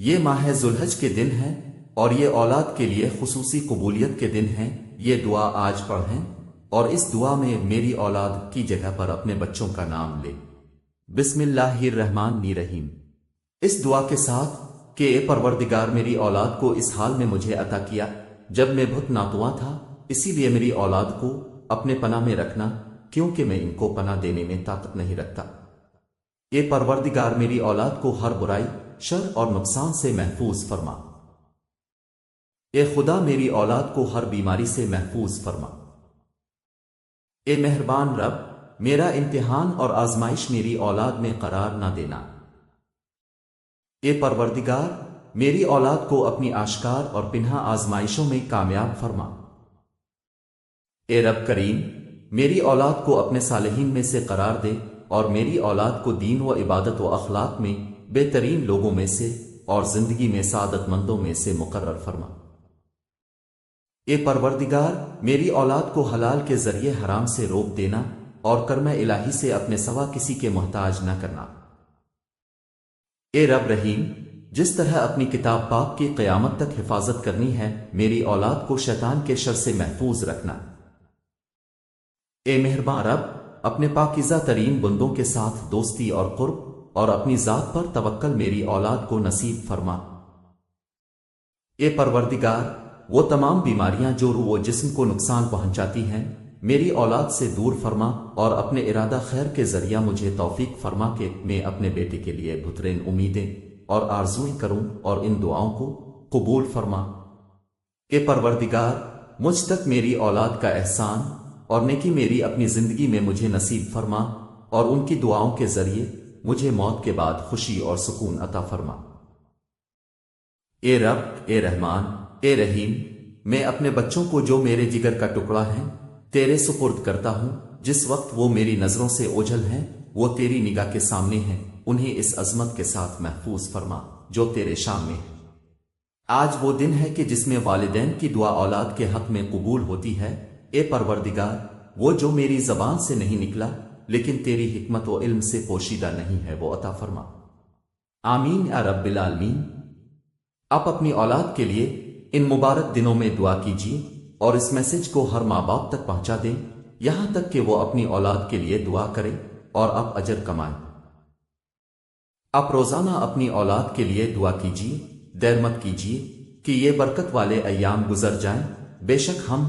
یہ ماہ ذوالحج کے دن ہیں اور یہ اولاد کے لیے خصوصی قبولیت کے دن ہیں۔ یہ دعا آج پڑھیں اور اس دعا میں میری اولاد کی جگہ پر اپنے بچوں کا نام لے۔ بسم اللہ الرحمن الرحیم۔ اس دعا کے ساتھ کہ اے پروردگار میری اولاد کو اس حال میں مجھے عطا کیا جب میں بہت ناتواں تھا، اسی لیے میری اولاد کو اپنے پناہ میں رکھنا کیونکہ میں ان کو پناہ دینے میں طاقت نہیں رکھتا۔ اے پروردگار میری اولاد کو ہر برائی، شر اور نقصان سے محفوظ فرما۔ اے خدا میری اولاد کو ہر بیماری سے محفوظ فرما۔ اے مہربان رب، میرا امتحان اور آزمائش میری اولاد میں قرار نہ دینا۔ اے پروردگار میری اولاد کو اپنی آشکار اور پنہا آزمائشوں میں کامیاب فرما۔ اے رب کریم میری اولاد کو اپنے صالحین میں سے قرار دے اور میری اولاد کو دین و عبادت و اخلاق میں بہترین لوگوں میں سے اور زندگی میں سعادت مندوں میں سے مقرر فرما۔ اے پروردگار میری اولاد کو حلال کے ذریعے حرام سے روک دینا اور کرم الہی سے اپنے سوا کسی کے محتاج نہ کرنا۔ اے رب رحیم جس طرح اپنی کتاب پاک کی قیامت تک حفاظت کرنی ہے، میری اولاد کو شیطان کے شر سے محفوظ رکھنا۔ اے مہربان رب اپنے پاکیزہ ترین بندوں کے ساتھ دوستی اور قرب اور اپنی ذات پر توکل میری اولاد کو نصیب فرما۔ اے پروردگار وہ تمام بیماریاں جو روح و جسم کو نقصان پہنچاتی ہیں میری اولاد سے دور فرما اور اپنے ارادہ خیر کے ذریعہ مجھے توفیق فرما کہ میں اپنے بیٹے کے لیے بہترین امیدیں اور آرزویں کروں اور ان دعاؤں کو قبول فرما۔ اے پروردگار مجھ تک میری اولاد کا احسان اور نیکی میری اپنی زندگی میں مجھے نصیب فرما اور ان کی دعاؤں کے ذریعے مجھے موت کے بعد خوشی اور سکون عطا فرما۔ اے رب، اے رحمان، اے رحیم میں اپنے بچوں کو جو میرے جگر کا ٹکڑا ہیں تیرے سپرد کرتا ہوں۔ جس وقت وہ میری نظروں سے اوجھل ہیں وہ تیری نگاہ کے سامنے ہیں، انہیں اس عظمت کے ساتھ محفوظ فرما جو تیرے شان میں ہے۔ آج وہ دن ہے کہ جس میں والدین کی دعا اولاد کے حق میں قبول ہوتی ہے۔ اے پروردگار وہ جو میری زبان سے نہیں نکلا لیکن تیری حکمت و علم سے پوشیدہ نہیں ہے وہ عطا فرما۔ آمین یا رب العالمین۔ آپ اپنی اولاد کے لیے ان مبارک دنوں میں دعا کیجیے اور اس میسج کو ہر ماں باپ تک پہنچا دیں یہاں تک کہ وہ اپنی اولاد کے لیے دعا کریں اور آپ اجر کمائیں۔ آپ روزانہ اپنی اولاد کے لیے دعا کیجیے، دیر مت کیجیے کہ یہ برکت والے ایام گزر جائیں۔ بے شک ہم